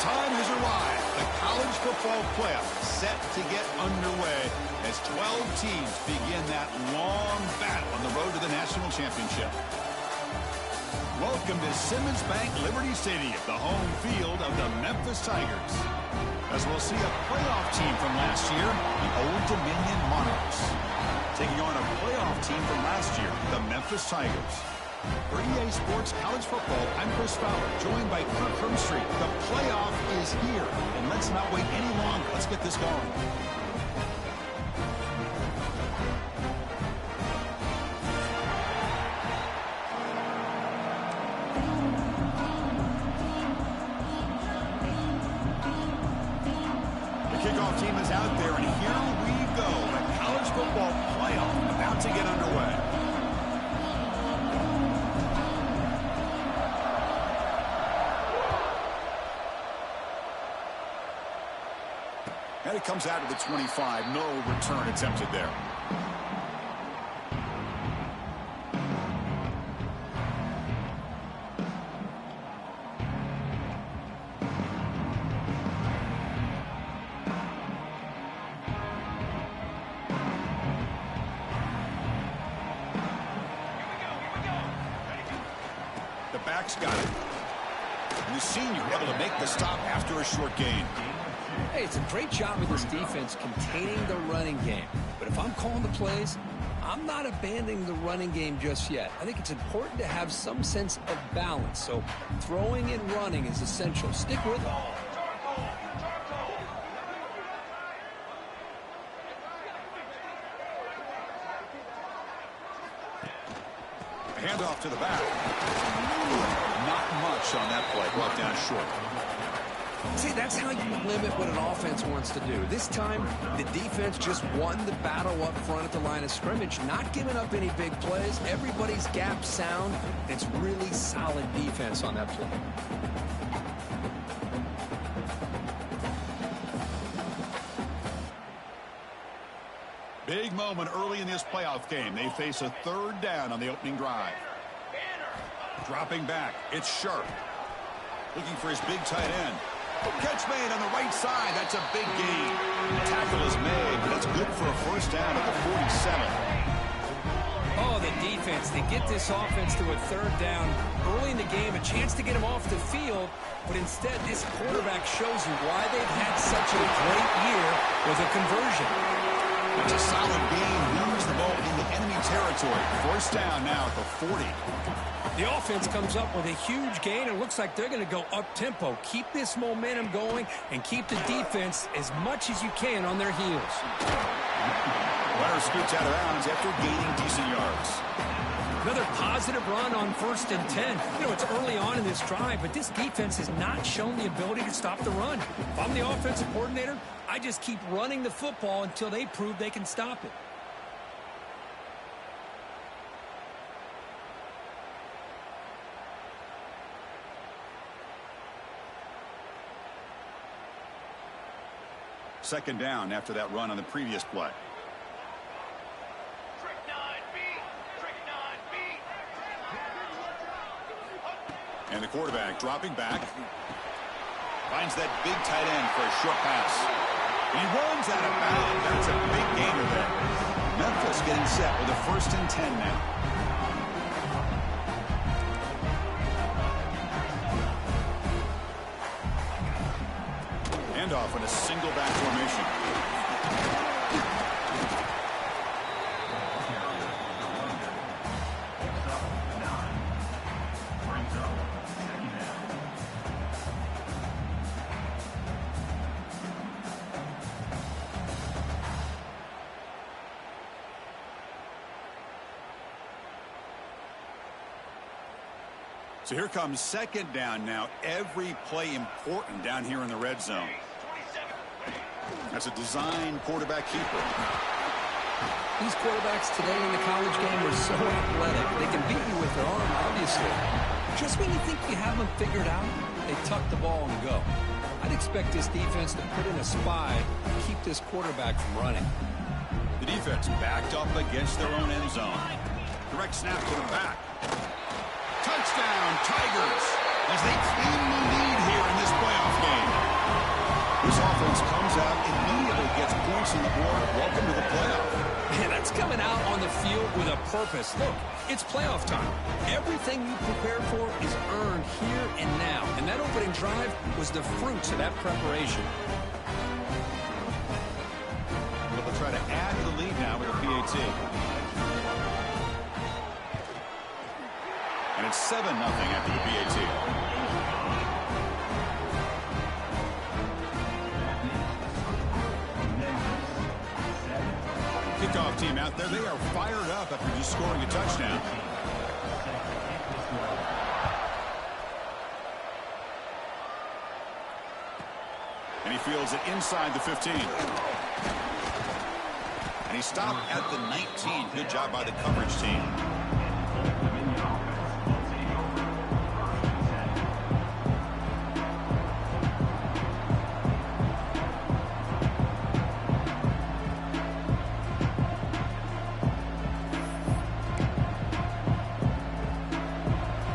time has arrived. The college football playoff set to get underway as 12 teams begin that long battle on the road to the national championship. Welcome to Simmons Bank Liberty Stadium, the home field of the Memphis Tigers. As we'll see a playoff team from last year, the Old Dominion Monarchs, taking on a playoff team from last year, the Memphis Tigers. For EA Sports College Football, I'm Chris Fowler, joined by Kirk Hermstreet. The playoff is here, and let's not wait any longer. Let's get this going. The kickoff team is out there, and here we go. The college football playoff about to get underway. And it comes out of the 25. No return attempted there. The back's got it. And the senior able to make the stop after a short gain. Hey, it's a great job with this defense containing the running game. But if I'm calling the plays, I'm not abandoning the running game just yet. I think it's important to have some sense of balance. So throwing and running is essential. Stick with it. Handoff to the back. Not much on that play. Brought down short. See, that's how you limit what an offense wants to do. This time, the defense just won the battle up front at the line of scrimmage, not giving up any big plays. Everybody's gap sound. It's really solid defense on that play. Big moment early in this playoff game. They face a third down on the opening drive. Dropping back. It's Sharp. Looking for his big tight end. Catch made on the right side. That's a big gain. The tackle is made, but it's good for a first down at the 47. Oh, the defense. They get this offense to a third down early in the game, a chance to get them off the field, but instead this quarterback shows you why they've had such a great year with a conversion. It's a solid gain. Moves the ball into enemy territory. First down now at the 40. The offense comes up with a huge gain. It looks like they're going to go up-tempo. Keep this momentum going and keep the defense as much as you can on their heels. Runner scoots out of bounds after gaining decent yards. Another positive run on 1st and 10. You know, it's early on in this drive, but this defense has not shown the ability to stop the run. If I'm the offensive coordinator, I just keep running the football until they prove they can stop it. Second down after that run on the previous play. And the quarterback dropping back. Finds that big tight end for a short pass. He runs out of bounds. That's a big gainer there. Memphis getting set with a 1st and 10 now. Handoff in a single back formation. So here comes second down now. Every play important down here in the red zone. That's a design quarterback keeper. These quarterbacks today in the college game are so athletic. They can beat you with their arm, obviously. Just when you think you have them figured out, they tuck the ball and go. I'd expect this defense to put in a spy to keep this quarterback from running. The defense backed up against their own end zone. Direct snap to the back. Touchdown, Tigers. as they claim the lead here in this playoff game. This offense comes out, immediately gets points on the board. Welcome to the playoff. Man, that's coming out on the field with a purpose. Look, it's playoff time. Everything you prepare for is earned here and now. And that opening drive was the fruits of that preparation. Well, they'll try to add to the lead now with a PAT. And it's 7-0 after the PAT. Kickoff team out there. They are fired up after just scoring a touchdown. And he fields it inside the 15. And he stopped at the 19. Good job by the coverage team.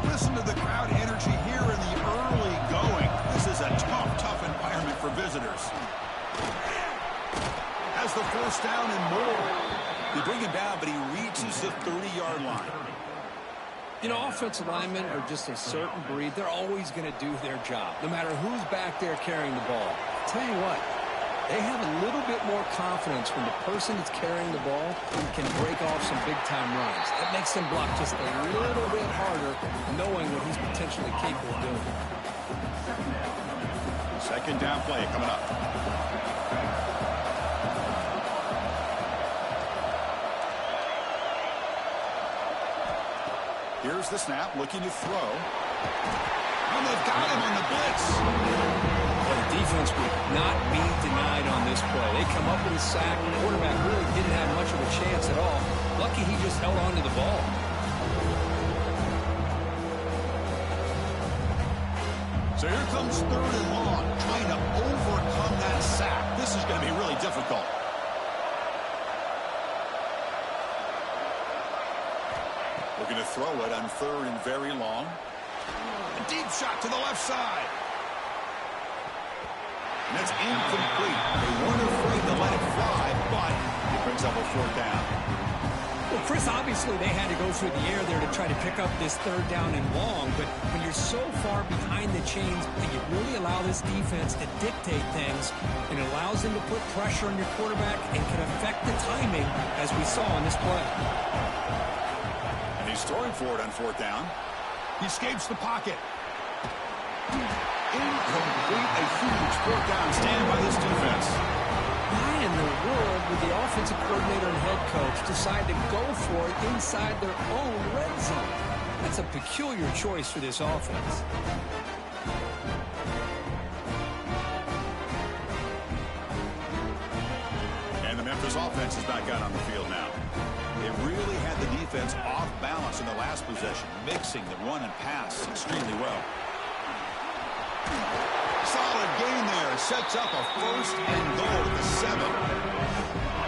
Listen to the crowd energy here in the early going. This is a tough environment for visitors. Has the first down and more. They bring him down, but he reaches the 30-yard line. You know, offensive linemen are just a certain breed. They're always going to do their job, no matter who's back there carrying the ball. I'll tell you what, they have a little bit more confidence when the person that's carrying the ball can break off some big-time runs. It makes them block just a little bit harder, knowing what he's potentially capable of doing. Second down play coming up. Here's the snap, looking to throw. And they've got him on the blitz. Well, the defense would not be denied on this play. They come up with a sack. The quarterback really didn't have much of a chance at all. Lucky he just held on to the ball. So here comes 3rd and long, trying to overcome that sack. This is going to be really difficult. Looking to throw it on 3rd and very long. A deep shot to the left side. And that's incomplete. They weren't afraid to let it fly, but it brings up a 4th down. Well, Chris, obviously they had to go through the air there to try to pick up this 3rd down and long, but when you're so far behind the chains, you really allow this defense to dictate things, and it allows them to put pressure on your quarterback and can affect the timing, as we saw on this play. And he's throwing for it on 4th down. He escapes the pocket. Incomplete, a huge 4th down stand by this defense. Why in the world would the offensive coordinator and head coach decide to go for it inside their own red zone? That's a peculiar choice for this offense. And the Memphis offense is back out on the field now. They really had the defense off balance in the last possession, mixing the run and pass extremely well. Solid gain there. Sets up a 1st and goal at the 7.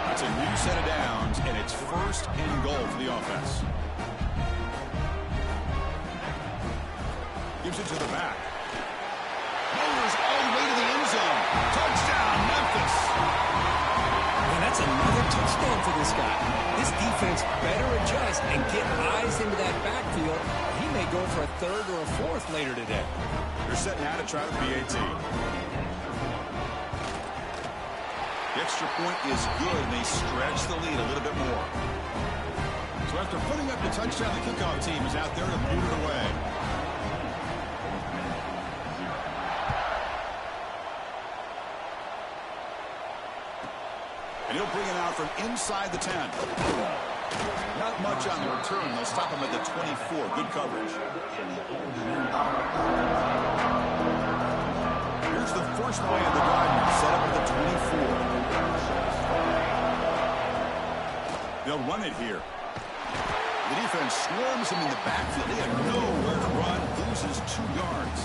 That's a new set of downs, and it's 1st and goal for the offense. Gives it to the back. Motors all the way to the end zone. Touchdown, Memphis. And that's another touchdown for this guy. This defense better adjust and get eyes into that backfield. He may go for a 3rd or a 4th later today. They're setting out to try the PAT. The extra point is good, and they stretch the lead a little bit more. So after putting up the touchdown, the kickoff team is out there to move it away. And he'll bring it out from inside the 10. Not much on the return. They'll stop him at the 24. Good coverage. Here's the first play of the drive. Set up at the 24. They'll run it here. The defense swarms him in the backfield. They have nowhere to run. Loses 2 yards.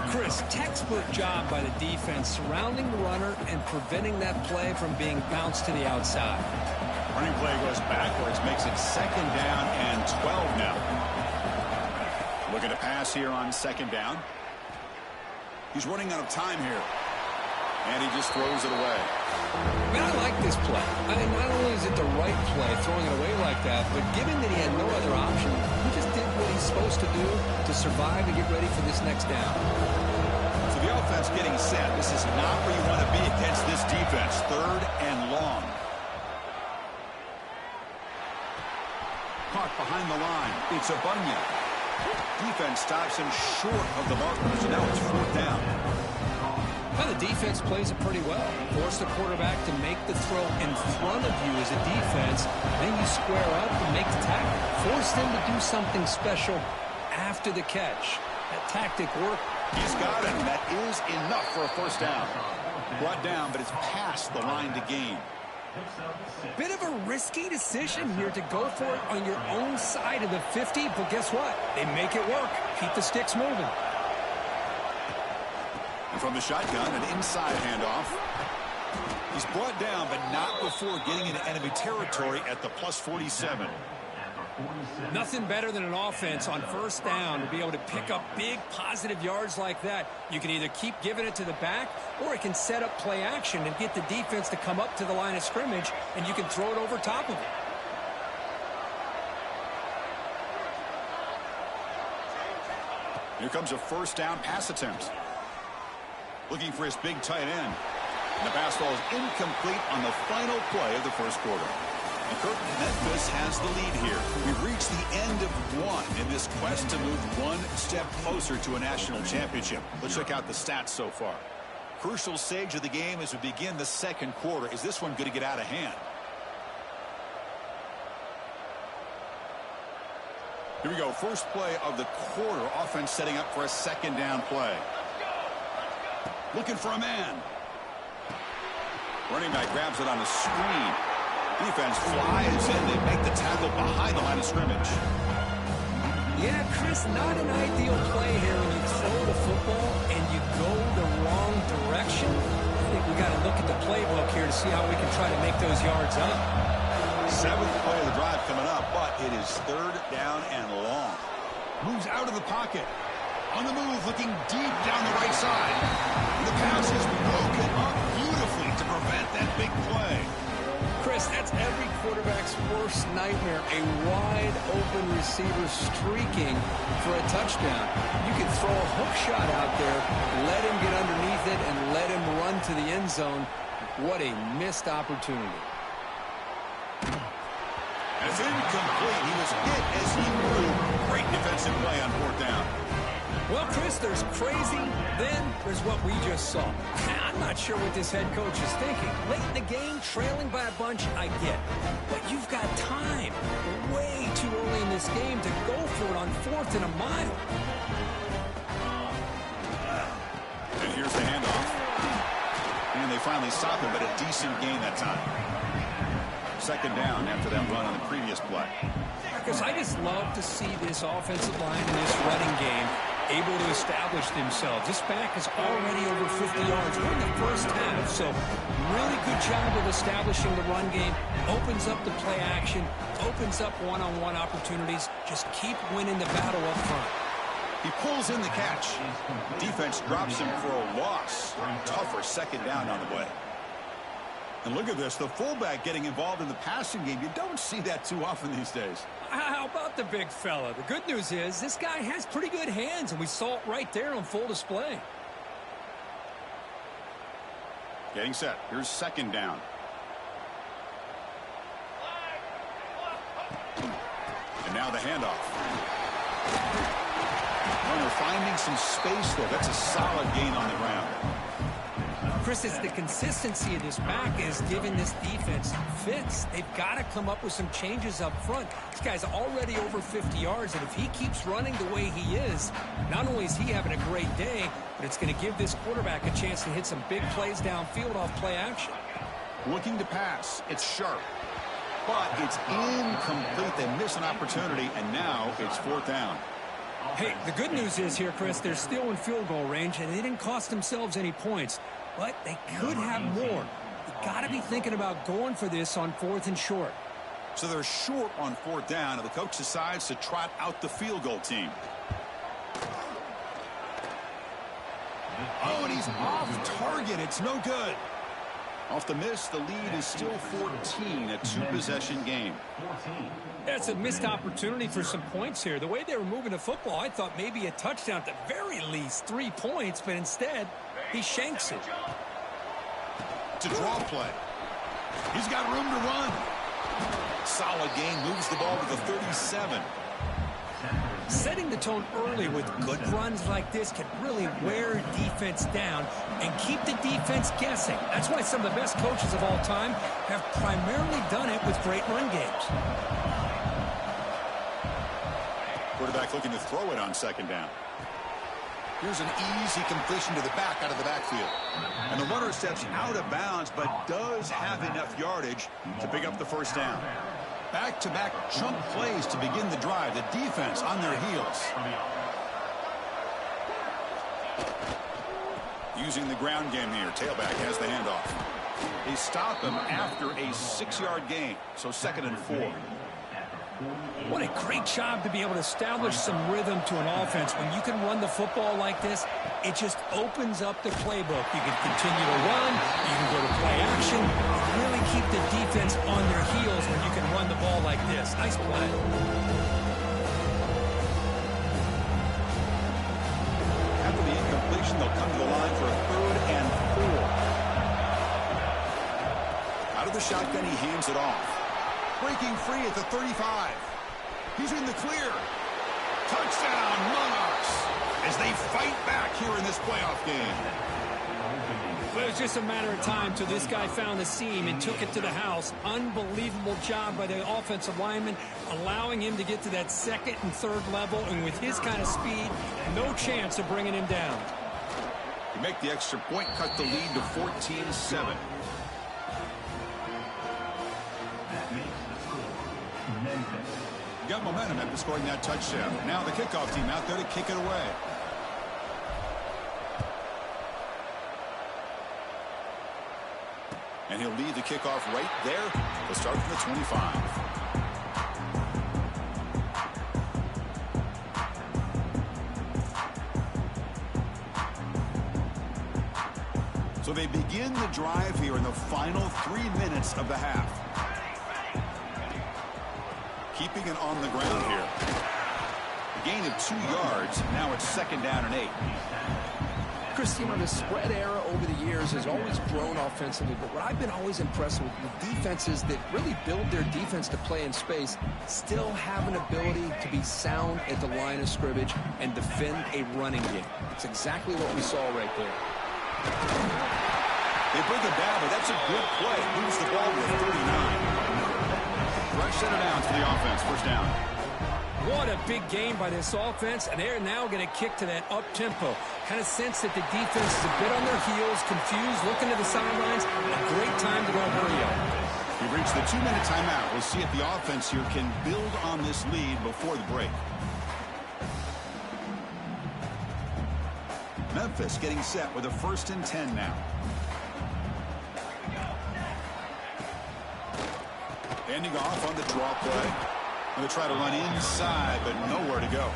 Chris, textbook job by the defense surrounding the runner and preventing that play from being bounced to the outside. Running play goes backwards, makes it 2nd down and 12 now. Looking to pass here on second down. He's running out of time here. And he just throws it away. Man, I like this play. I mean, not only is it the right play, throwing it away like that, but given that he had no other option, he just did what he's supposed to do to survive and get ready for this next down. So the offense getting set. This is not where you want to be against this defense. 3rd and long. Caught behind the line. It's a Bunyan. Defense stops him short of the markers, and now it's 4th down. Well, the defense plays it pretty well. Force the quarterback to make the throw in front of you as a defense. Then you square up and make the tackle. Force them to do something special after the catch. That tactic worked. He's got it. That is enough for a 1st down. Brought down, but it's past the line to gain. Bit of a risky decision here to go for it on your own side of the 50, but guess what? They make it work. Keep the sticks moving. And from the shotgun, an inside handoff. He's brought down, but not before getting into enemy territory at the +47. Nothing better than an offense on 1st down to be able to pick up big positive yards like that. You can either keep giving it to the back, or it can set up play action and get the defense to come up to the line of scrimmage, and you can throw it over top of it. Here comes a 1st down pass attempt. Looking for his big tight end. And the pass ball is incomplete on the final play of the 1st quarter. And Kirk, Memphis has the lead here. We've reached the end of one in this quest to move one step closer to a national championship. Let's check out the stats so far. Crucial stage of the game as we begin the 2nd quarter. Is this one going to get out of hand? Here we go. First play of the quarter. Offense setting up for a 2nd down play. Looking for a man. Running back grabs it on a screen. Defense flies in. They make the tackle behind the line of scrimmage. Yeah, Chris, not an ideal play here when you throw the football and you go the wrong direction. I think we got to look at the playbook here to see how we can try to make those yards up. 7th play of the drive coming up, but it is 3rd down and long. Moves out of the pocket. On the move, looking deep down the right side. And the pass is broken up beautifully to prevent that big play. Chris, that's every quarterback's worst nightmare. A wide-open receiver streaking for a touchdown. You can throw a hook shot out there, let him get underneath it, and let him run to the end zone. What a missed opportunity. It's incomplete. He was hit as he grew. Great defensive play on 4th down. Well, Chris, there's crazy, then there's what we just saw. I'm not sure what this head coach is thinking. Late in the game, trailing by a bunch, I get. But you've got time, way too early in this game to go for it on 4th and a mile. And here's the handoff. And they finally stop him, but a decent gain that time. 2nd down after that run on the previous play. Because I just love to see this offensive line in this running game able to establish themselves. This back is already over 50 yards. We're in the 1st half, so really good job of establishing the run game. Opens up the play action, opens up one-on-one opportunities. Just keep winning the battle up front. He pulls in the catch. Defense drops him for a loss. Tougher 2nd down on the way. And look at this, the fullback getting involved in the passing game. You don't see that too often these days. How about the big fella? The good news is this guy has pretty good hands, and we saw it right there on full display. Getting set. Here's 2nd down. And now the handoff. Runner finding some space there. That's a solid gain on the ground. Chris, it's the consistency of this back is giving this defense fits. They've got to come up with some changes up front. This guy's already over 50 yards, and if he keeps running the way he is, not only is he having a great day, but it's going to give this quarterback a chance to hit some big plays downfield off play action. Looking to pass. It's sharp. But it's incomplete. They miss an opportunity, and now it's 4th down. Hey, the good news is here, Chris, they're still in field goal range, and they didn't cost themselves any points. But they could have more. You got to be thinking about going for this on 4th and short. So they're short on 4th down, and the coach decides to trot out the field goal team. Oh, and he's off target. It's no good. Off the miss, the lead is still 14, a two-possession game. That's a missed opportunity for some points here. The way they were moving the football, I thought maybe a touchdown at the very least, 3 points, but instead, he shanks it. To draw play. He's got room to run. Solid gain, moves the ball to the 37. Setting the tone early with good runs like this can really wear defense down and keep the defense guessing. That's why some of the best coaches of all time have primarily done it with great run games. Quarterback looking to throw it on second down. Here's an easy completion to the back out of the backfield. And the runner steps out of bounds, but does have enough yardage to pick up the first down. Back-to-back chunk plays to begin the drive. The defense on their heels. Using the ground game here. Tailback has the handoff. They stop him after a 6-yard gain. So 2nd and 4. What a great job to be able to establish some rhythm to an offense. When you can run the football like this, it just opens up the playbook. You can continue to run, you can go to play action, and really keep the defense on their heels when you can run the ball like this. Nice play. After the incompletion, they'll come to the line for a 3rd and 4. Out of the shotgun, he hands it off. Breaking free at the 35. He's in the clear. Touchdown, Monarchs, as they fight back here in this playoff game. Well, it was just a matter of time till this guy found the seam and took it to the house. Unbelievable job by the offensive lineman, allowing him to get to that 2nd and 3rd level, and with his kind of speed, no chance of bringing him down. You make the extra point, cut the lead to 14-7. Got momentum after scoring that touchdown. Now the kickoff team out there to kick it away. And he'll lead the kickoff right there. He'll start from the 25. So they begin the drive here in the final 3 minutes of the half. Keeping it on the ground here. A gain of 2 yards. Now it's 2nd down and 8. Chris, you know, the spread era over the years has always grown offensively, but what I've been always impressed with the defenses that really build their defense to play in space still have an ability to be sound at the line of scrimmage and defend a running game. It's exactly what we saw right there. They bring it down, but that's a good play. Moves the ball to the 39. Rush center downs for the offense. First down. What a big game by this offense, and they're now going to kick to that up-tempo. Kind of sense that the defense is a bit on their heels, confused, looking to the sidelines. A great time to go hurry up. We've reached the 2-minute timeout. We'll see if the offense here can build on this lead before the break. Memphis getting set with a 1st and 10 now. Handing off on the draw play. Going to try to run inside, but nowhere to go.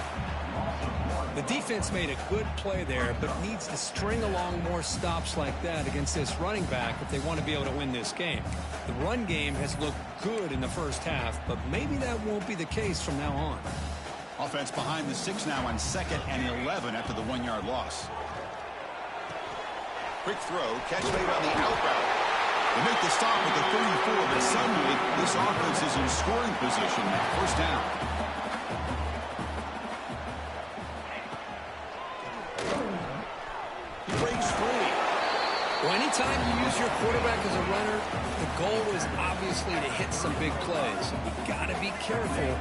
The defense made a good play there, but needs to string along more stops like that against this running back if they want to be able to win this game. The run game has looked good in the first half, but maybe that won't be the case from now on. Offense behind the 6 now on 2nd and 11 after the 1-yard loss. Quick throw, catch made on the out route. They make the stop at the 34, but suddenly this offense is in scoring position now. First down. He breaks free. Well, anytime you use your quarterback as a runner, the goal is obviously to hit some big plays. You've got to be careful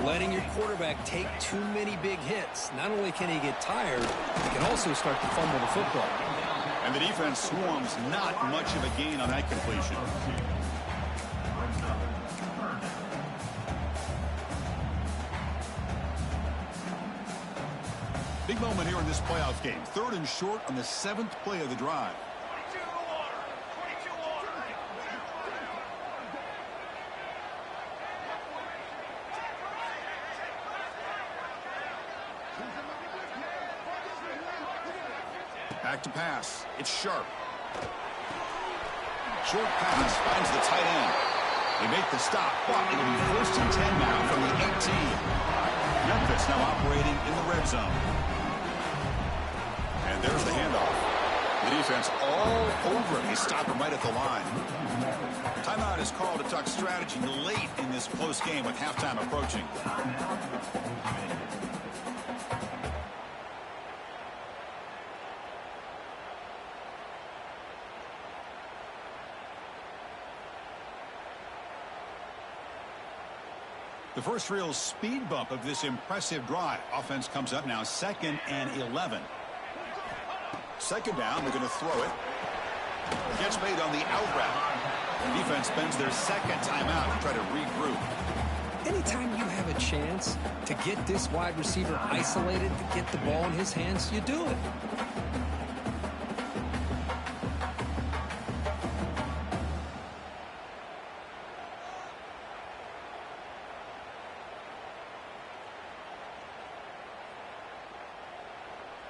letting your quarterback take too many big hits. Not only can he get tired, he can also start to fumble the football. And the defense swarms not much of a gain on that completion. Big moment here in this playoff game. 3rd and short on the 7th play of the drive. Back to pass. It's Sharp. Short pass finds the tight end. They make the stop, but it'll be 1st and 10 now from the 18. Memphis now operating in the red zone. And there's the handoff. The defense all over him. They stop him right at the line. Timeout is called to talk strategy late in this close game with halftime approaching. The first real speed bump of this impressive drive. Offense comes up now 2nd and 11. 2nd down, they're going to throw it. Gets made on the out route. The defense spends their 2nd timeout to try to regroup. Anytime you have a chance to get this wide receiver isolated, to get the ball in his hands, you do it.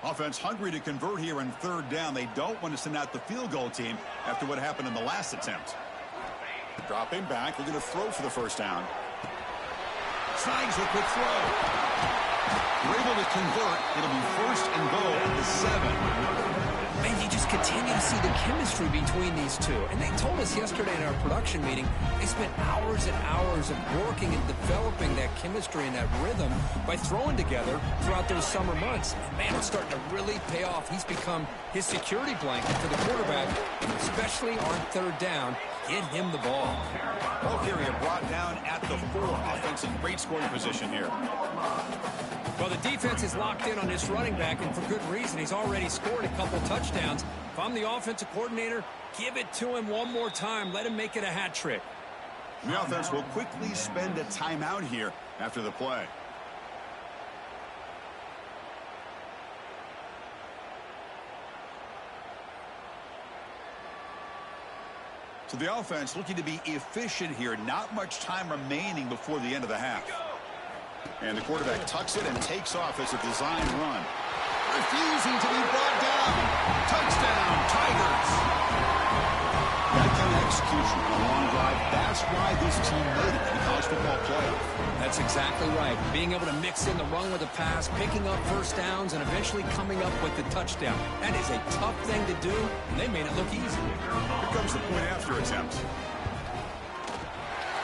Offense hungry to convert here in 3rd down. They don't want to send out the field goal team after what happened in the last attempt. Dropping back. They're going to throw for the 1st down. Snags a quick throw. They're able to convert. It'll be 1st and goal at the 7. Man, you just continue to see the chemistry between these two. And they told us yesterday in our production meeting, they spent hours and hours of working and developing that chemistry and that rhythm by throwing together throughout those summer months. And man, it's starting to really pay off. He's become his security blanket for the quarterback, especially on 3rd down. Get him the ball. Ball carrier brought down at the 4. Offense in great scoring position here. Well, the defense is locked in on this running back, and for good reason. He's already scored a couple touchdowns. If I'm the offensive coordinator, give it to him one more time. Let him make it a hat trick. The offense will quickly spend a timeout here after the play. So the offense looking to be efficient here. Not much time remaining before the end of the half. And the quarterback tucks it and takes off as a designed run. Refusing to be brought down. Touchdown, Tigers. That kind of execution on a long drive, that's why this team made it in the college football playoff. That's exactly right. Being able to mix in the run with the pass, picking up 1st downs, and eventually coming up with the touchdown. That is a tough thing to do, and they made it look easy. Here comes the point after attempt.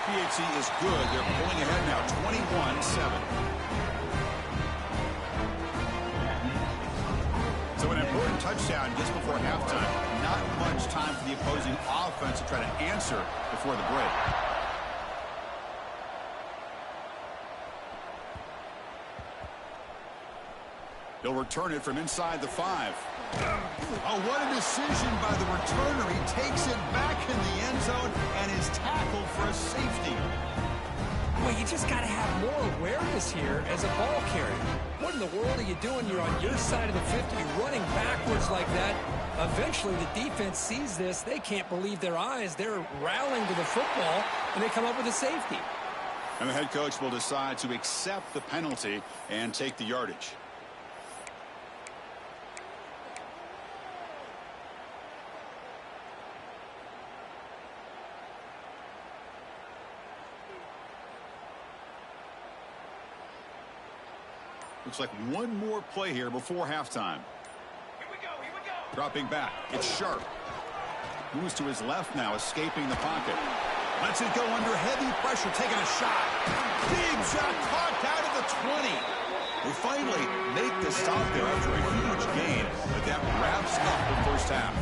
PHC is good. They're pulling ahead now, 21-7. So an important touchdown just before halftime. Not much time for the opposing offense to try to answer before the break. They'll return it from inside the 5. Oh, what a decision by the returner. He takes it back in the end zone and is tackled for a safety. Well, you just got to have more awareness here as a ball carrier. What in the world are you doing? You're on your side of the 50, running backwards like that. Eventually, the defense sees this. They can't believe their eyes. They're rallying to the football, and they come up with a safety. And the head coach will decide to accept the penalty and take the yardage. Looks like one more play here before halftime. Here we go. Dropping back. It's Sharp. Moves to his left now, escaping the pocket. Lets it go under heavy pressure, taking a shot. Big shot caught out of the 20. They finally make the stop there after a huge gain, but that wraps up the first half.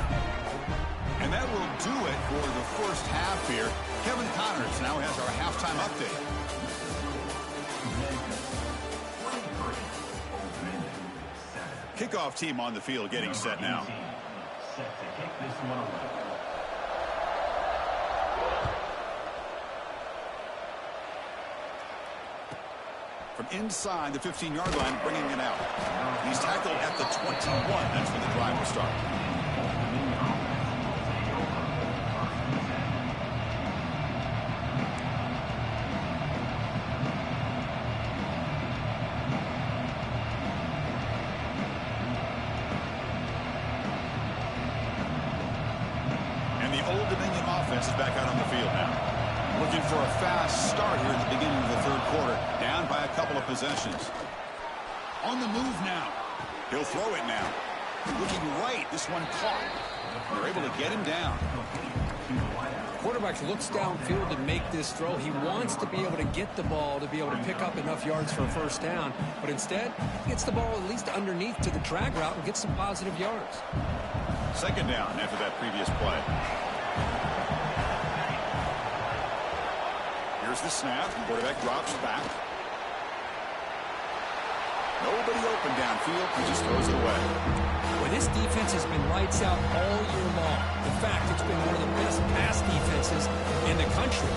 And that will do it for the first half here. Kevin Connors now has our halftime update. Kickoff team on the field getting set now. From inside the 15-yard line, bringing it out. He's tackled at the 21. That's when the drive will start. offense is back out on the field now. Looking for a fast start here at the beginning of the third quarter. Down by a couple of possessions. On the move now. He'll throw it now. Looking right. This one caught. They're able to get him down. Quarterback looks downfield and make this throw. He wants to be able to get the ball to be able to pick up enough yards for a first down. But instead, he gets the ball at least underneath to the drag route and gets some positive yards. Second down after that previous play. Here's the snap. Quarterback drops back. Nobody open downfield. He just throws it away. Well, this defense has been lights out all year long. In fact, it's been one of the best pass defenses in the country.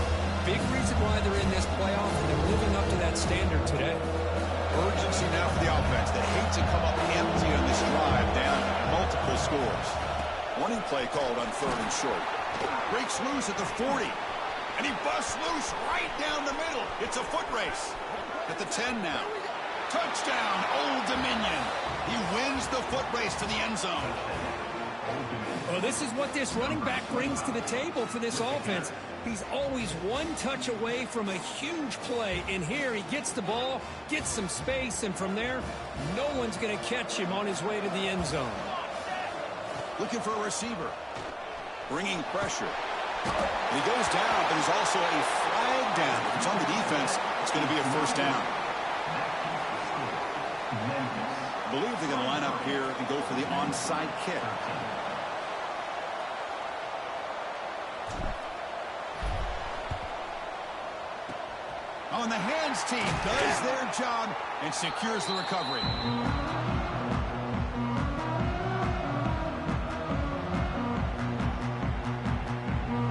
Big reason why they're in this playoff, and they're living up to that standard today. Urgency now for the offense. They hate to come up empty on this drive, down multiple scores. Warning play called on 3rd and short. Breaks loose at the 40. And he busts loose right down the middle. It's a foot race. At the 10 now. Touchdown, Old Dominion. He wins the foot race to the end zone. Well, this is what this running back brings to the table for this offense. He's always one touch away from a huge play. And here he gets the ball, gets some space, and from there, no one's going to catch him on his way to the end zone. Looking for a receiver. Bringing pressure. And he goes down, but there's also a flag down. If it's on the defense, it's going to be a first down. I believe they're going to line up here and go for the onside kick. On the hands team does their job and secures the recovery.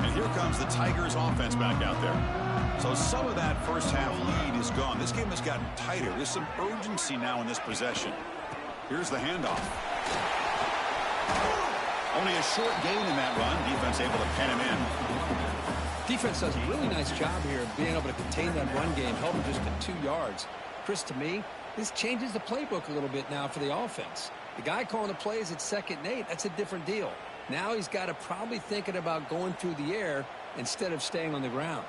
And here comes the Tigers offense back out there. So some of that first half lead is gone. This game has gotten tighter. There's some urgency now in this possession. Here's the handoff. Only a short gain in that run. Defense able to pen him in. Defense does a really nice job here of being able to contain that run game, held him just to 2 yards. Chris, to me, this changes the playbook a little bit now for the offense. The guy calling the plays at 2nd and 8, that's a different deal. Now he's got to probably thinking about going through the air instead of staying on the ground.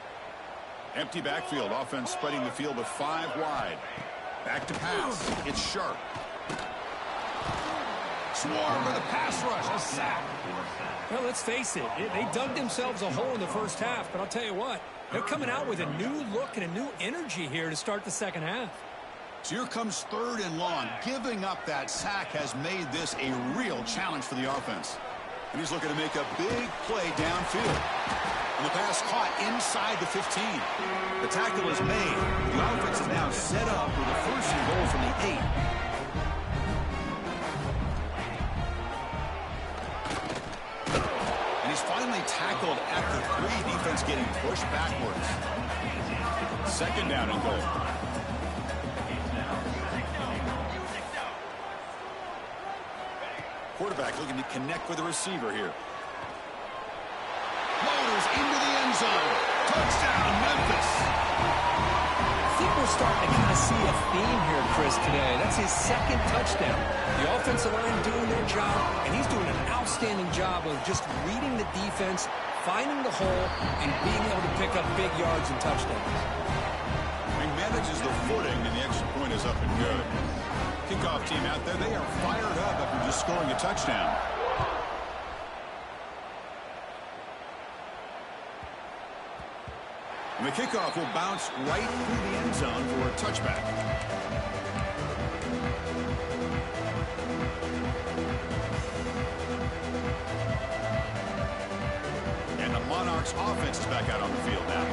Empty backfield. Offense spreading the field with 5 wide. Back to pass. It's sharp. Swarm with a pass rush. A sack. Well, let's face it. They dug themselves a hole in the first half. But I'll tell you what, they're coming out with a new look and a new energy here to start the second half. So here comes 3rd and long. Giving up that sack has made this a real challenge for the offense. And he's looking to make a big play downfield. And the pass caught inside the 15. The tackle is made. The offense is now set up with a 1st and goal from the 8. And he's finally tackled at the 3. Defense getting pushed backwards. 2nd down and goal. Quarterback looking to connect with the receiver here. Motors into the end zone. Touchdown, Memphis. I think we're starting to kind of see a theme here, Chris, today. That's his 2nd touchdown. The offensive line doing their job, and he's doing an outstanding job of just reading the defense, finding the hole, and being able to pick up big yards and touchdowns. He manages the footing, and the extra point is up and good. Kickoff team out there, they are fired up after just scoring a touchdown. And the kickoff will bounce right through the end zone for a touchback. And the Monarchs offense is back out on the field now.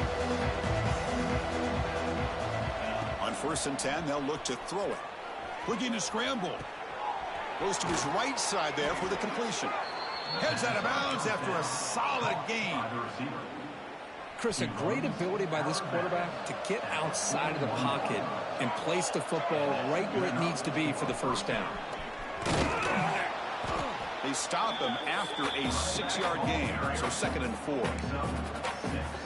On 1st and 10, they'll look to throw it. Looking to scramble. Goes to his right side there for the completion. Heads out of bounds after a solid gain. Chris, a great ability by this quarterback to get outside of the pocket and place the football right where it needs to be for the first down. They stop him after a 6-yard gain, so 2nd and 4.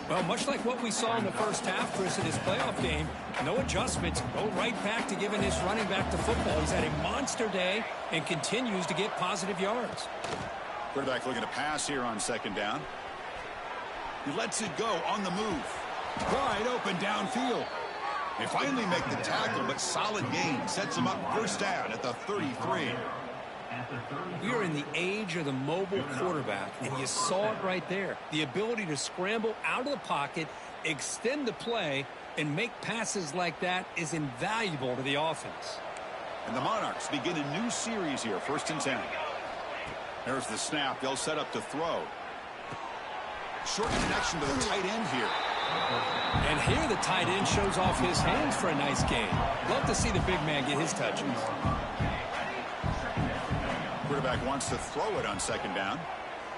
Well, much like what we saw in the first half, Chris, in his playoff game, no adjustments, go right back to giving his running back the football. He's had a monster day and continues to get positive yards. Quarterback looking to pass here on 2nd down. He lets it go on the move. Wide open downfield. They finally make the tackle, but solid gain sets him up first down at the 33. We are in the age of the mobile quarterback, and you saw it right there. The ability to scramble out of the pocket, extend the play, and make passes like that is invaluable to the offense. And the Monarchs begin a new series here, 1st and 10. There's the snap. They'll set up to throw. Short connection to the tight end here. And here the tight end shows off his hands for a nice gain. Love to see the big man get his touches. Quarterback wants to throw it on 2nd down.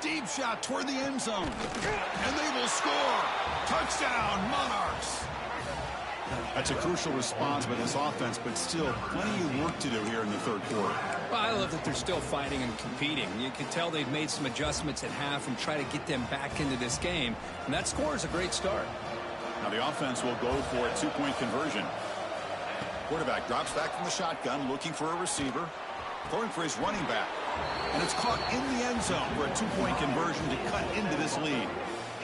Deep shot toward the end zone. And they will score. Touchdown, Monarchs. That's a crucial response by this offense, but still plenty of work to do here in the 3rd quarter. Well, I love that they're still fighting and competing. You can tell they've made some adjustments at half and try to get them back into this game. And that score is a great start. Now the offense will go for a 2-point conversion. Quarterback drops back from the shotgun, looking for a receiver. Throwing for his running back. And it's caught in the end zone for a 2-point conversion to cut into this lead.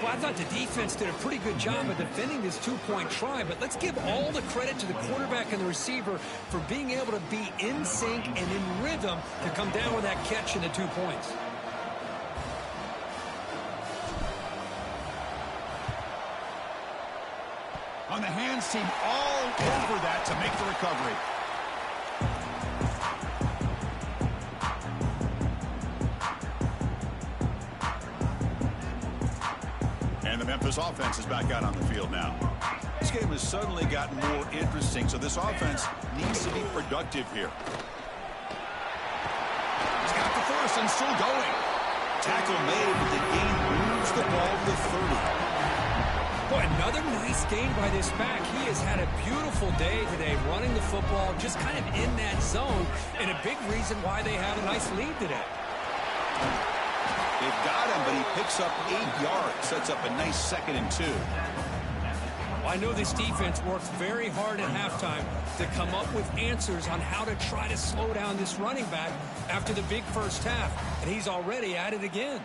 Well, I thought the defense did a pretty good job of defending this 2-point try, but let's give all the credit to the quarterback and the receiver for being able to be in sync and in rhythm to come down with that catch and the 2 points. On the hands team, all over that to make the recovery. And the Memphis offense is back out on the field now. This game has suddenly gotten more interesting, so this offense needs to be productive here. He's got the first and still going. Tackle made, but the gain moves the ball to the 30. Boy, another nice gain by this back. He has had a beautiful day today running the football, just kind of in that zone, and a big reason why they have a nice lead today. They've got him, but he picks up 8 yards, sets up a nice 2nd and 2. Well, I know this defense worked very hard at halftime to come up with answers on how to try to slow down this running back after the big first half, and he's already at it again.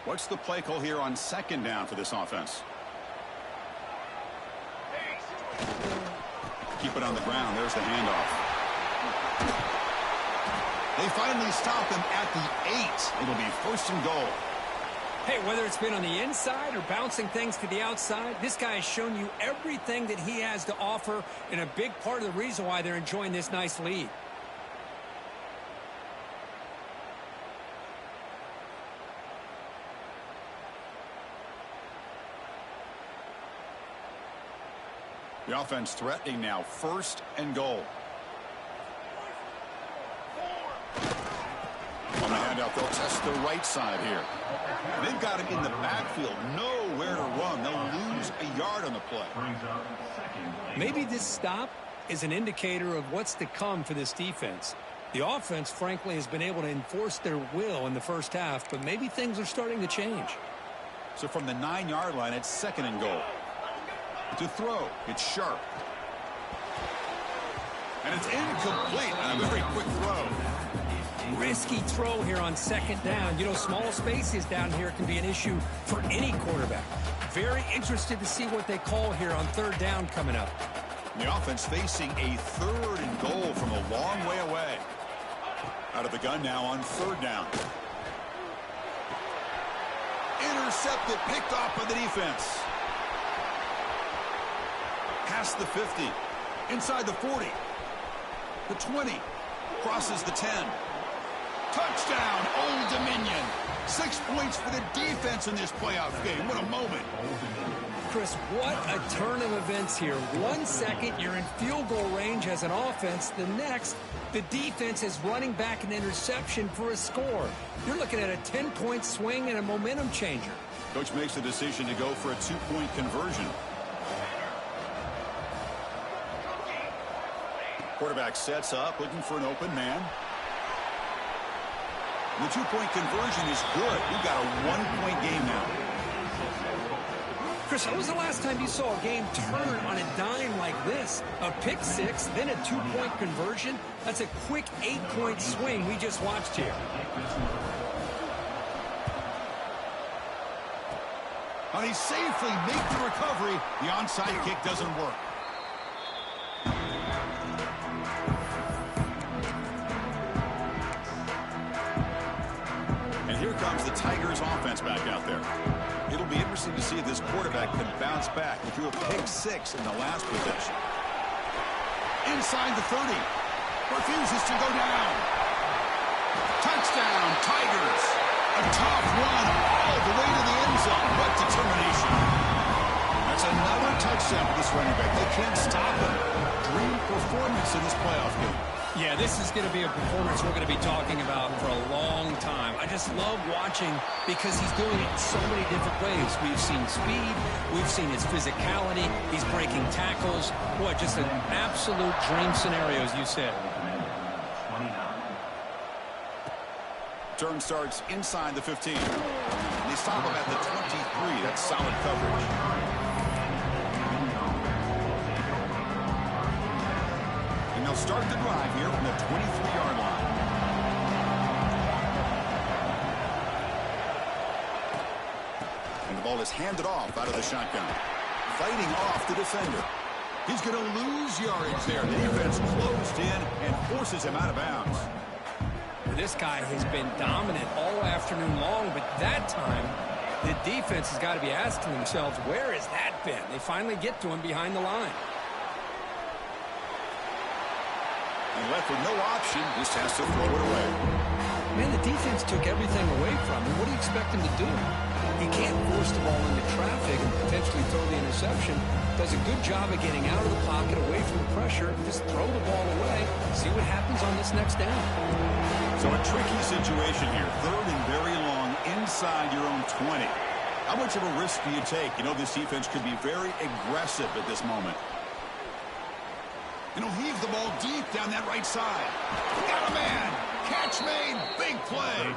What's the play call here on 2nd down for this offense? Keep it on the ground. There's the handoff. They finally stop him at the 8. It'll be 1st and goal. Hey, whether it's been on the inside or bouncing things to the outside, this guy has shown you everything that he has to offer, and a big part of the reason why they're enjoying this nice lead. The offense threatening now, 1st and goal. On the handout, they'll test the right side here. They've got him in the backfield, nowhere to run. They'll lose a yard on the play. Maybe this stop is an indicator of what's to come for this defense. The offense, frankly, has been able to enforce their will in the first half, but maybe things are starting to change. So from the 9-yard line, it's 2nd and goal. To throw, it's sharp. And it's incomplete on a very quick throw. Risky throw here on 2nd down. You know, small spaces down here can be an issue for any quarterback. Very interested to see what they call here on 3rd down coming up. The offense facing a 3rd and goal from a long way away. Out of the gun now on 3rd down. Intercepted, picked off by the defense. Past the 50, inside the 40, the 20, crosses the 10. Touchdown, Old Dominion. 6 points for the defense in this playoff game. What a moment. Chris, what a turn of events here. 1 second, you're in field goal range as an offense. The next, the defense is running back an interception for a score. You're looking at a 10-point swing and a momentum changer. Coach makes the decision to go for a 2-point conversion. Quarterback sets up, looking for an open man. The 2-point conversion is good. We've got a 1-point game now. Chris, when was the last time you saw a game turn on a dime like this? A pick 6, then a 2-point conversion? That's a quick 8-point swing we just watched here. And he safely made the recovery. The onside kick doesn't work. And here comes the Tigers offense back out there. It'll be interesting to see if this quarterback can bounce back. He threw a pick 6 in the last possession. Inside the 30. Refuses to go down. Touchdown, Tigers. A tough run all the way to the end zone. What determination. That's another touchdown for this running back. They can't stop him. Dream performance in this playoff game. Yeah, this is going to be a performance we're going to be talking about for a long time. I just love watching because he's doing it in so many different ways. We've seen speed. We've seen his physicality. He's breaking tackles. Boy, just an absolute dream scenario, as you said. Turn starts inside the 15. And they stop him at the 23. That's solid coverage. And they'll start the drive here from the 23-yard line. And the ball is handed off out of the shotgun. Fighting off the defender. He's going to lose yardage there. The defense closed in and forces him out of bounds. This guy has been dominant all afternoon long, but that time, the defense has got to be asking themselves, where has that been? They finally get to him behind the line. And left with no option, just has to throw it away. Man, the defense took everything away from him. What do you expect him to do? He can't force the ball into traffic and potentially throw the interception. Does a good job of getting out of the pocket, away from the pressure, just throw the ball away, see what happens on this next down. So a tricky situation here. Third and very long inside your own 20. How much of a risk do you take? You know, this defense could be very aggressive at this moment. And he'll heave the ball deep down that right side. Got a man. Catch made. Big play.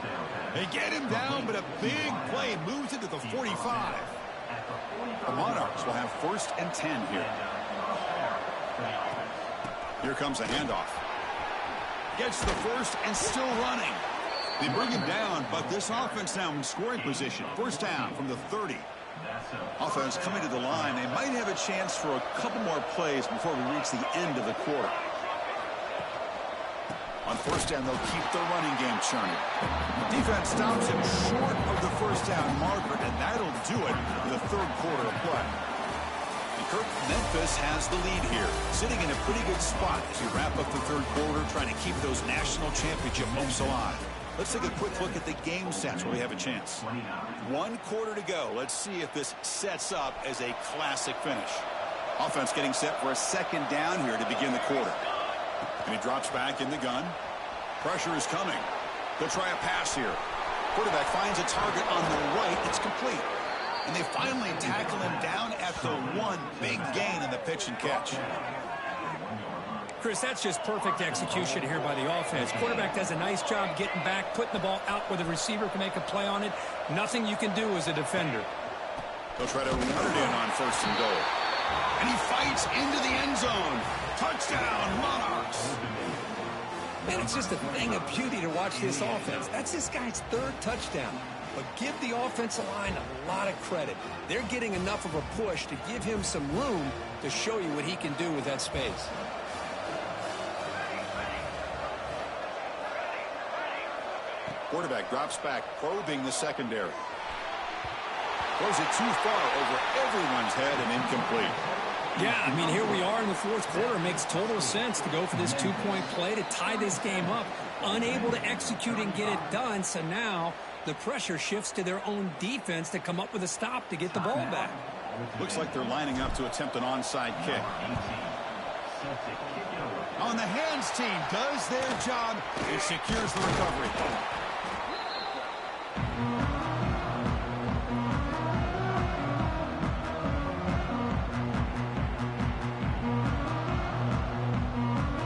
They get him down, but a big play moves it to the 45. The Monarchs will have 1st and 10 here. Here comes a handoff. Gets the first and still running. They bring him down, but this offense now in scoring position. 1st down from the 30. Offense coming to the line. They might have a chance for a couple more plays before we reach the end of the quarter. On 1st down, they'll keep the running game churning. Defense stops him short of the 1st down marker, and that'll do it in the 3rd quarter of play. Memphis has the lead here, sitting in a pretty good spot as you wrap up the 3rd quarter, trying to keep those national championship hopes alive. Let's take a quick look at the game sets where we have a chance. 1 quarter to go. Let's see if this sets up as a classic finish. Offense getting set for a 2nd down here to begin the quarter. And he drops back in the gun. Pressure is coming. They'll try a pass here. Quarterback finds a target on the right. It's complete. And they finally tackle him down at the 1. Big gain in the pitch and catch. Chris, that's just perfect execution here by the offense. Quarterback does a nice job getting back, putting the ball out where the receiver can make a play on it. Nothing you can do as a defender. They'll try to run it in on 1st and goal. And he fights into the end zone. Touchdown, Monarchs. Man, it's just a thing of beauty to watch this offense. That's this guy's 3rd touchdown. But give the offensive line a lot of credit. They're getting enough of a push to give him some room to show you what he can do with that space. Quarterback drops back, probing the secondary. Throws it too far over everyone's head and incomplete. Yeah, I mean, here we are in the 4th quarter. It makes total sense to go for this 2-point play to tie this game up. Unable to execute and get it done, so now the pressure shifts to their own defense to come up with a stop to get the ball back. Looks like they're lining up to attempt an onside kick. On the hands team does their job and secures the recovery.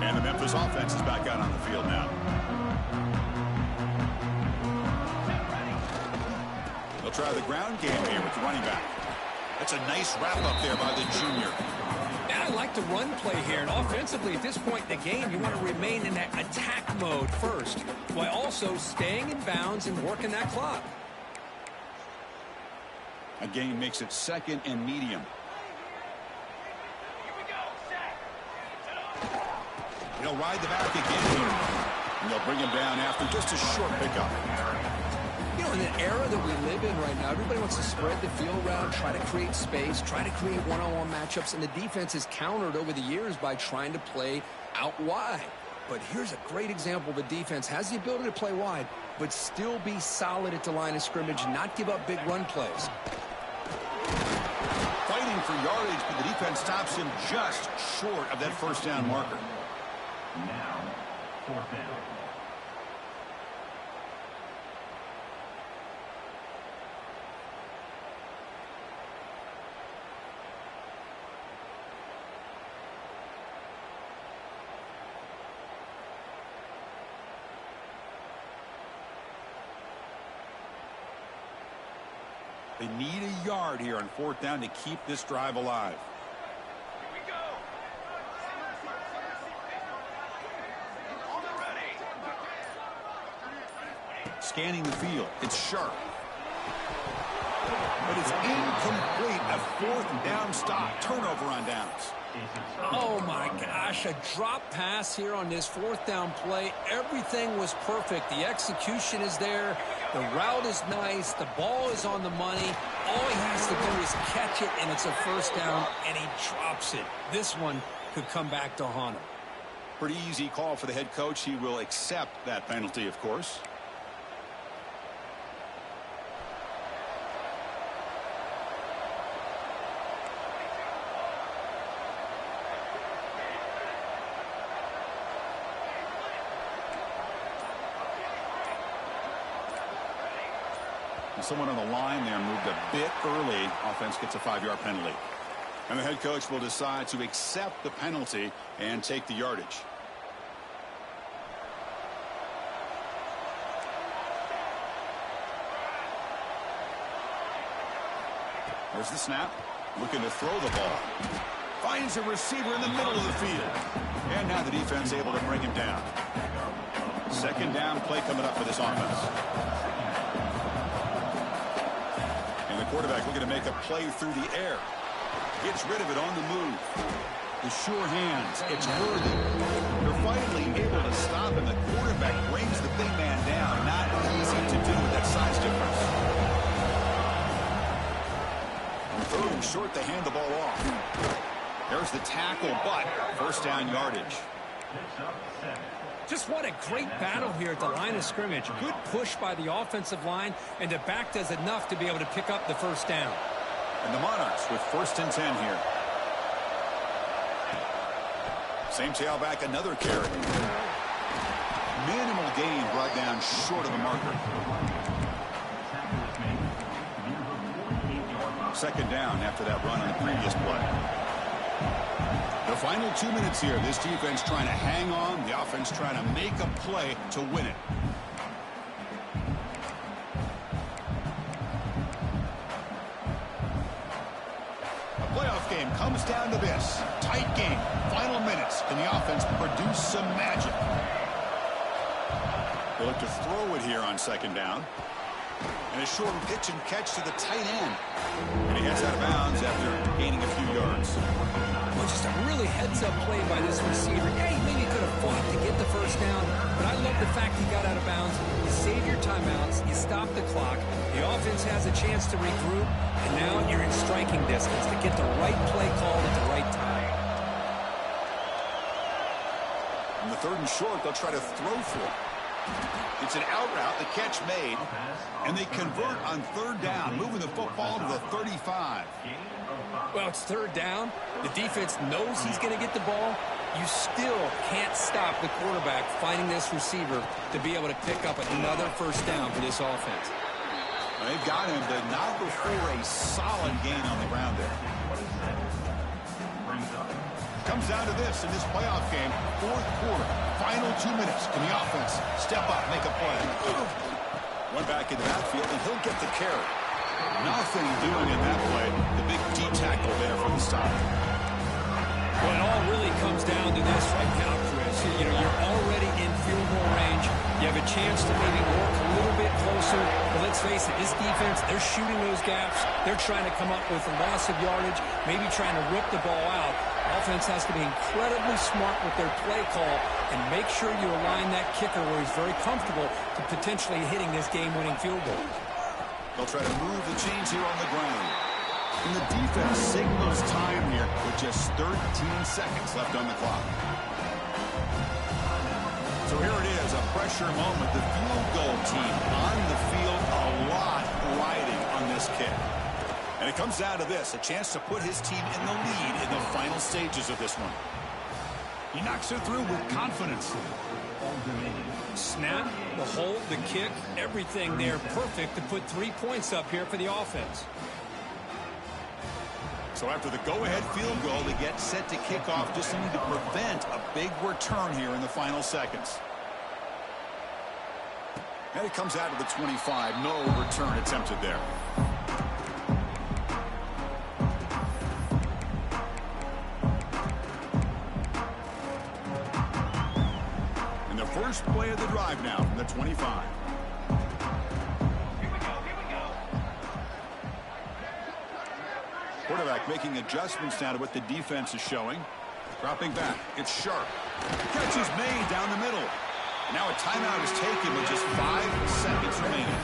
And the Memphis offense is back out on the field now. They'll try the ground game here with the running back. That's a nice wrap-up there by the junior. And I like the run play here. And offensively, at this point in the game, you want to remain in that attack mode first, while also staying in bounds and working that clock. A gain makes it second and medium. He'll ride the back again here. And they'll bring him down after just a short pickup. You know, in an era that we live in right now, everybody wants to spread the field around, try to create space, try to create one-on-one matchups, and the defense has countered over the years by trying to play out wide. But here's a great example. The defense has the ability to play wide, but still be solid at the line of scrimmage, not give up big run plays. Fighting for yardage, but the defense stops him just short of that first down marker. Now, fourth down. They need a yard here on fourth down to keep this drive alive. Here we go. On the ready. Scanning the field. It's sharp. But it's incomplete. A fourth down stop. Turnover on downs. Oh, my gosh, a drop pass here on this fourth down play. Everything was perfect. The execution is there. The route is nice. The ball is on the money. All he has to do is catch it, and it's a first down, and he drops it. This one could come back to haunt him. Pretty easy call for the head coach. He will accept that penalty, of course. Someone on the line there moved a bit early. Offense gets a 5-yard penalty. And the head coach will decide to accept the penalty and take the yardage. There's the snap. Looking to throw the ball. Finds a receiver in the middle of the field. And now the defense able to bring him down. Second down play coming up for this offense. Quarterback looking to make a play through the air. Gets rid of it on the move. The sure hands. It's worthy. They're finally able to stop him. The quarterback brings the big man down. Not easy to do with that size difference. And third and short, they hand the ball off. There's the tackle, but first down yardage. Just what a great battle here at the line of scrimmage. Good push by the offensive line, and the back does enough to be able to pick up the first down. And the Monarchs with 1st and 10 here. Same tailback, another carry. Minimal gain brought down short of the marker. Second down after that run on the previous play. The final 2 minutes here. This defense trying to hang on. The offense trying to make a play to win it. A playoff game comes down to this. Tight game. Final minutes. Can the offense produce some magic? They look to throw it here on second down. And a short pitch and catch to the tight end. And he heads out of bounds after gaining a few yards. Well, just a really heads-up play by this receiver. Yeah, he maybe could have fought to get the first down, but I love the fact he got out of bounds. You save your timeouts, you stop the clock, the offense has a chance to regroup, and now you're in striking distance to get the right play called at the right time. On the third and short, they'll try to throw for it. It's an out route, the catch made, and they convert on third down, moving the football to the 35. Well, it's third down. The defense knows he's going to get the ball. You still can't stop the quarterback finding this receiver to be able to pick up another first down for this offense. They've got him, but not before a solid gain on the ground there. Comes down to this in this playoff game, fourth quarter, final 2 minutes. Can the offense step up, make a play? One back in the backfield, and he'll get the carry. Nothing doing in that play. The big D tackle there for the stop. Well, it all really comes down to this right now, Chris. you're already in field goal range. You have a chance to maybe work a little bit closer. But let's face it, this defense, they're shooting those gaps. They're trying to come up with a loss of yardage, maybe trying to rip the ball out. Offense has to be incredibly smart with their play call and make sure you align that kicker where he's very comfortable to potentially hitting this game-winning field goal. They'll try to move the chains here on the ground. And the defense signals time here with just 13 seconds left on the clock. So here it is, a pressure moment. The field goal team on the field, a lot riding on this kick. And it comes down to this, a chance to put his team in the lead in the final stages of this one. He knocks it through with confidence. Snap, the hold, the kick, everything there perfect to put 3 points up here for the offense. So after the go-ahead field goal, they get set to kick off, just need to prevent a big return here in the final seconds. And it comes out to the 25. No return attempted there. And the first play of the drive now from the 25. Quarterback making adjustments now to what the defense is showing. Dropping back. It's sharp. Catch is made down the middle. Now a timeout is taken with just 5 seconds remaining.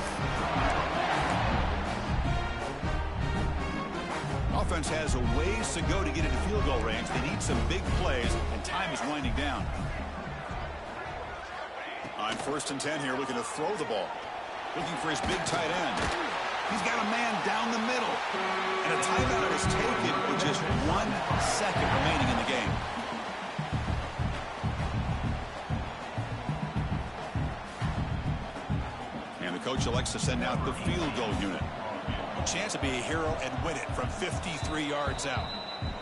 Offense has a ways to go to get into field goal range. They need some big plays, and time is winding down. On 1st and 10 here, looking to throw the ball. Looking for his big tight end. He's got a man down the middle. And a timeout is taken with just 1 second remaining in the game. And the coach elects to send out the field goal unit. A chance to be a hero and win it from 53 yards out.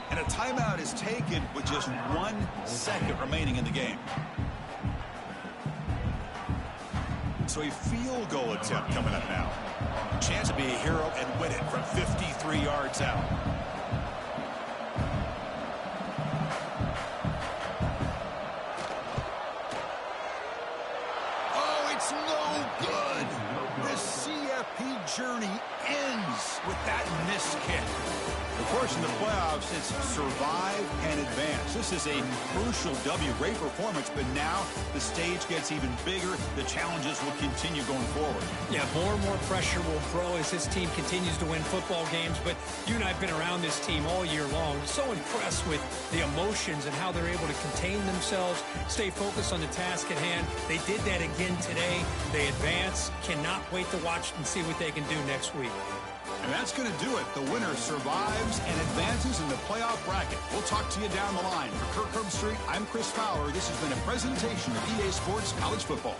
And a timeout is taken with just 1 second remaining in the game. So a field goal attempt coming up now. Chance to be a hero and win it from 53 yards out. Oh, it's no good. The CFP journey ends with that missed kick. Of course, in the playoffs, it's survive and advance. This is a crucial W. Great performance, but now the stage gets even bigger. The challenges will continue going forward. Yeah, more and more pressure will grow as this team continues to win football games. But you and I have been around this team all year long. So impressed with the emotions and how they're able to contain themselves, stay focused on the task at hand. They did that again today. They advance. Cannot wait to watch and see what they can do next week. And that's going to do it. The winner survives and advances in the playoff bracket. We'll talk to you down the line. For Kirk Herbstreit, I'm Chris Fowler. This has been a presentation of EA Sports College Football.